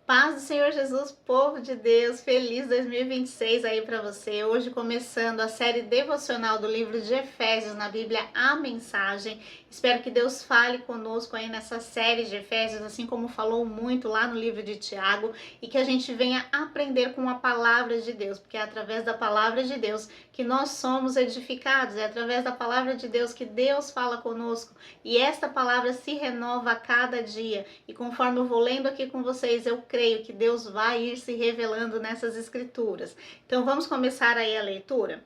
Paz do Senhor Jesus, povo de Deus, feliz 2026 aí para você. Hoje começando a série devocional do livro de Efésios na Bíblia, a Mensagem. Espero que Deus fale conosco aí nessa série de Efésios, assim como falou muito lá no livro de Tiago, e que a gente venha aprender com a palavra de Deus, porque é através da palavra de Deus que nós somos edificados, é através da palavra de Deus que Deus fala conosco, e esta palavra se renova a cada dia. E conforme eu vou lendo aqui com vocês, eu creio que Deus vai ir se revelando nessas escrituras. Então vamos começar aí a leitura?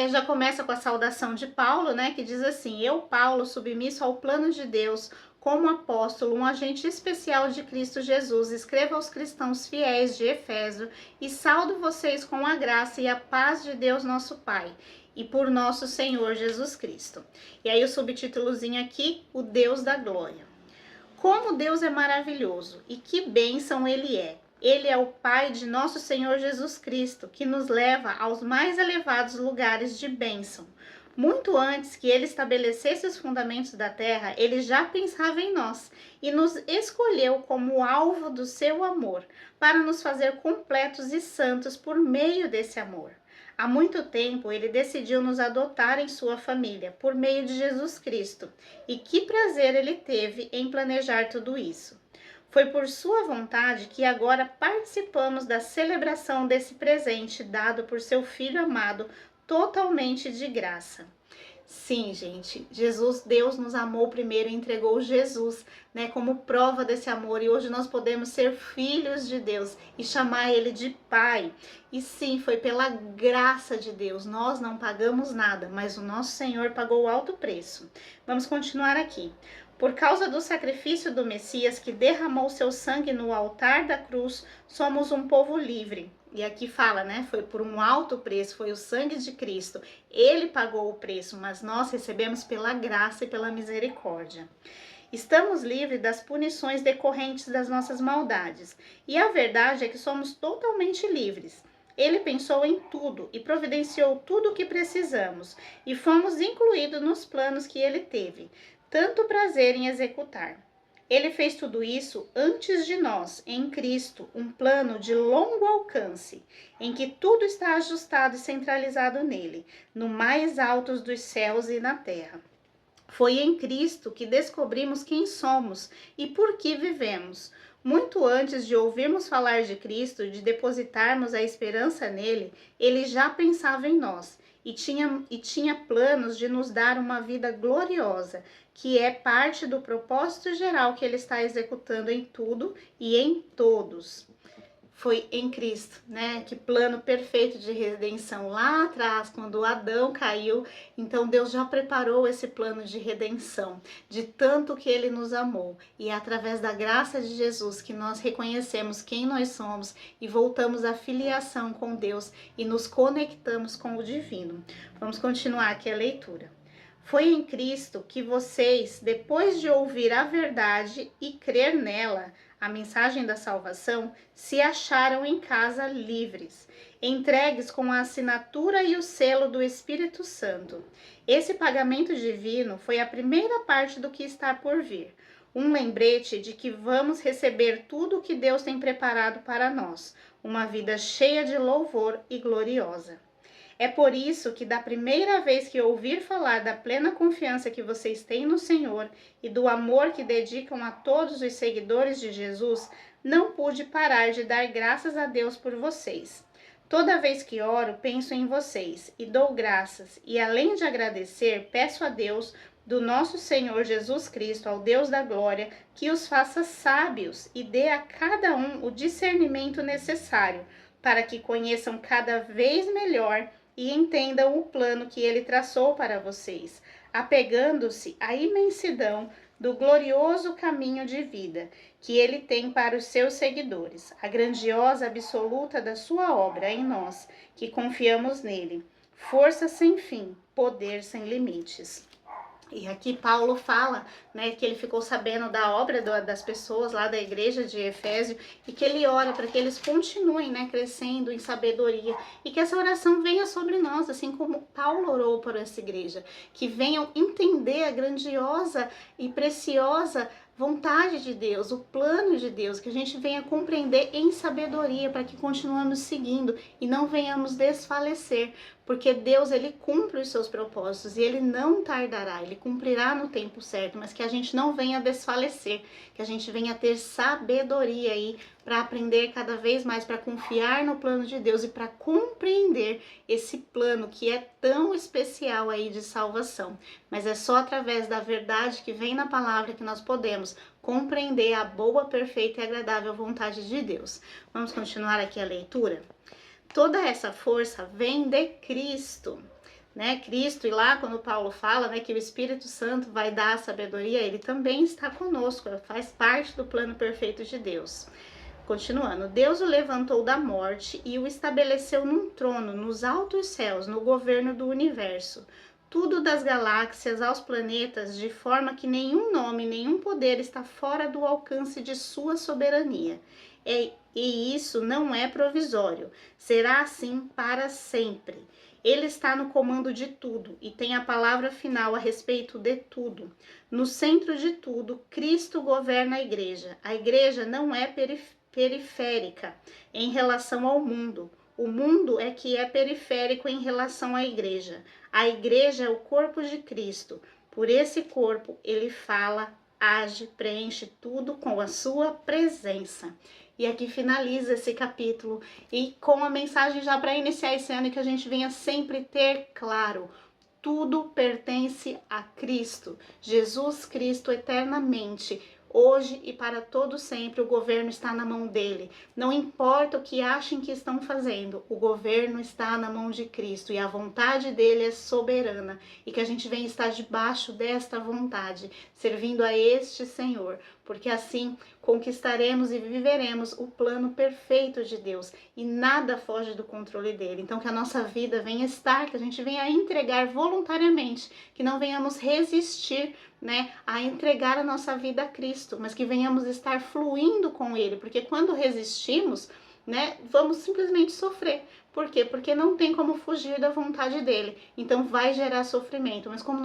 Já começa com a saudação de Paulo, né, que diz assim: eu, Paulo, submisso ao plano de Deus, como apóstolo, um agente especial de Cristo Jesus, escrevo aos cristãos fiéis de Efésio e saudo vocês com a graça e a paz de Deus nosso Pai e por nosso Senhor Jesus Cristo. E aí o subtítulozinho aqui, o Deus da glória. Como Deus é maravilhoso e que bênção Ele é. Ele é o Pai de nosso Senhor Jesus Cristo, que nos leva aos mais elevados lugares de bênção. Muito antes que Ele estabelecesse os fundamentos da terra, Ele já pensava em nós e nos escolheu como alvo do seu amor, para nos fazer completos e santos por meio desse amor. Há muito tempo ele decidiu nos adotar em sua família, por meio de Jesus Cristo. E que prazer ele teve em planejar tudo isso. Foi por sua vontade que agora participamos da celebração desse presente dado por seu Filho amado, totalmente de graça. Sim, gente, Deus nos amou primeiro e entregou Jesus, né, como prova desse amor, e hoje nós podemos ser filhos de Deus e chamar Ele de Pai. E sim, foi pela graça de Deus, nós não pagamos nada, mas o nosso Senhor pagou o alto preço. Vamos continuar aqui. Por causa do sacrifício do Messias que derramou seu sangue no altar da cruz, somos um povo livre. E aqui fala, né? Foi por um alto preço, foi o sangue de Cristo. Ele pagou o preço, mas nós recebemos pela graça e pela misericórdia. Estamos livres das punições decorrentes das nossas maldades. E a verdade é que somos totalmente livres. Ele pensou em tudo e providenciou tudo o que precisamos, e fomos incluídos nos planos que ele teve tanto prazer em executar. Ele fez tudo isso antes de nós, em Cristo, um plano de longo alcance, em que tudo está ajustado e centralizado nele, no mais altos dos céus e na terra. Foi em Cristo que descobrimos quem somos e por que vivemos. Muito antes de ouvirmos falar de Cristo, de depositarmos a esperança nele, ele já pensava em nós e tinha planos de nos dar uma vida gloriosa, que é parte do propósito geral que ele está executando em tudo e em todos. Foi em Cristo, né? Que plano perfeito de redenção lá atrás, quando Adão caiu. Então Deus já preparou esse plano de redenção, de tanto que ele nos amou. E é através da graça de Jesus que nós reconhecemos quem nós somos e voltamos à filiação com Deus e nos conectamos com o divino. Vamos continuar aqui a leitura. Foi em Cristo que vocês, depois de ouvir a verdade e crer nela, a mensagem da salvação, se acharam em casa livres, entregues com a assinatura e o selo do Espírito Santo. Esse pagamento divino foi a primeira parte do que está por vir, um lembrete de que vamos receber tudo o que Deus tem preparado para nós, uma vida cheia de louvor e gloriosa. É por isso que da primeira vez que ouvir falar da plena confiança que vocês têm no Senhor e do amor que dedicam a todos os seguidores de Jesus, não pude parar de dar graças a Deus por vocês. Toda vez que oro, penso em vocês e dou graças, e além de agradecer, peço a Deus, do nosso Senhor Jesus Cristo, ao Deus da glória, que os faça sábios e dê a cada um o discernimento necessário, para que conheçam cada vez melhor e entendam o plano que ele traçou para vocês, apegando-se à imensidão do glorioso caminho de vida que ele tem para os seus seguidores, a grandiosa absoluta da sua obra em nós, que confiamos nele, força sem fim, poder sem limites. E aqui Paulo fala, né, que ele ficou sabendo da obra das pessoas lá da igreja de Efésio e que ele ora para que eles continuem, né, crescendo em sabedoria e que essa oração venha sobre nós, assim como Paulo orou por essa igreja, que venham entender a grandiosa e preciosa vontade de Deus, o plano de Deus, que a gente venha compreender em sabedoria para que continuemos seguindo e não venhamos desfalecer, porque Deus, ele cumpre os seus propósitos e ele não tardará, ele cumprirá no tempo certo, mas que a gente não venha desfalecer, que a gente venha ter sabedoria aí para aprender cada vez mais, para confiar no plano de Deus e para compreender esse plano que é tão especial aí de salvação. Mas é só através da verdade que vem na palavra que nós podemos compreender a boa, perfeita e agradável vontade de Deus. Vamos continuar aqui a leitura? Toda essa força vem de Cristo, né? Cristo, e lá quando Paulo fala, né, que o Espírito Santo vai dar a sabedoria, ele também está conosco, faz parte do plano perfeito de Deus. Continuando, Deus o levantou da morte e o estabeleceu num trono nos altos céus, no governo do universo. Tudo das galáxias aos planetas, de forma que nenhum nome, nenhum poder está fora do alcance de sua soberania. E isso não é provisório, será assim para sempre. Ele está no comando de tudo e tem a palavra final a respeito de tudo. No centro de tudo, Cristo governa a igreja. A igreja não é periférica em relação ao mundo. O mundo é que é periférico em relação à igreja. A igreja é o corpo de Cristo. Por esse corpo, ele fala, age, preenche tudo com a sua presença. E aqui finaliza esse capítulo e com a mensagem já para iniciar esse ano, que a gente venha sempre ter claro: tudo pertence a Cristo, Jesus Cristo eternamente. Hoje e para todo sempre o governo está na mão dele. Não importa o que achem que estão fazendo, o governo está na mão de Cristo e a vontade dele é soberana. E que a gente venha estar debaixo desta vontade, servindo a este Senhor, porque assim conquistaremos e viveremos o plano perfeito de Deus e nada foge do controle dele. Então que a nossa vida venha estar, que a gente venha entregar voluntariamente, que não venhamos resistir, né, a entregar a nossa vida a Cristo, mas que venhamos estar fluindo com ele, porque quando resistimos, né, vamos simplesmente sofrer. Por quê? Porque não tem como fugir da vontade dele. Então vai gerar sofrimento, mas quando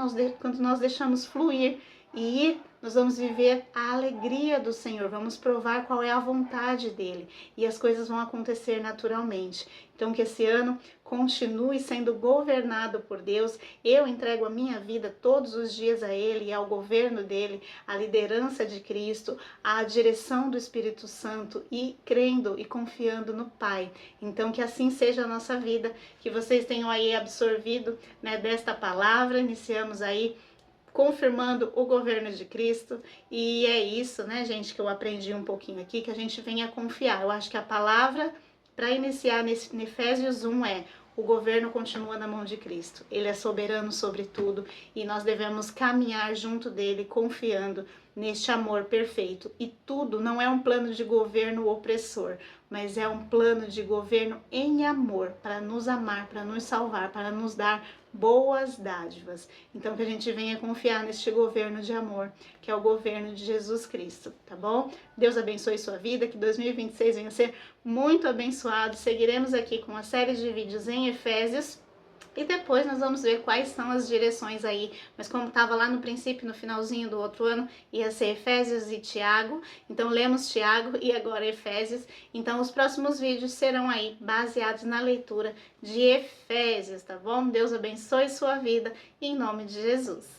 nós deixamos fluir e ir, nós vamos viver a alegria do Senhor, vamos provar qual é a vontade dele e as coisas vão acontecer naturalmente. Então que esse ano continue sendo governado por Deus. Eu entrego a minha vida todos os dias a ele e ao governo dele, à liderança de Cristo, à direção do Espírito Santo e crendo e confiando no Pai. Então que assim seja a nossa vida, que vocês tenham aí absorvido, né, desta palavra. Iniciamos aí confirmando o governo de Cristo, e é isso, né, gente, que eu aprendi um pouquinho aqui, que a gente venha confiar. Eu acho que a palavra para iniciar nesse Efésios 1 é: o governo continua na mão de Cristo, ele é soberano sobre tudo e nós devemos caminhar junto dele, confiando neste amor perfeito. E tudo não é um plano de governo opressor, mas é um plano de governo em amor, para nos amar, para nos salvar, para nos dar boas dádivas. Então que a gente venha confiar neste governo de amor, que é o governo de Jesus Cristo, tá bom? Deus abençoe sua vida, que 2026 venha ser muito abençoado. Seguiremos aqui com uma série de vídeos em Efésios e depois nós vamos ver quais são as direções aí, mas como estava lá no princípio, no finalzinho do outro ano, ia ser Efésios e Tiago, então lemos Tiago e agora Efésios. Então os próximos vídeos serão aí baseados na leitura de Efésios, tá bom? Deus abençoe sua vida em nome de Jesus.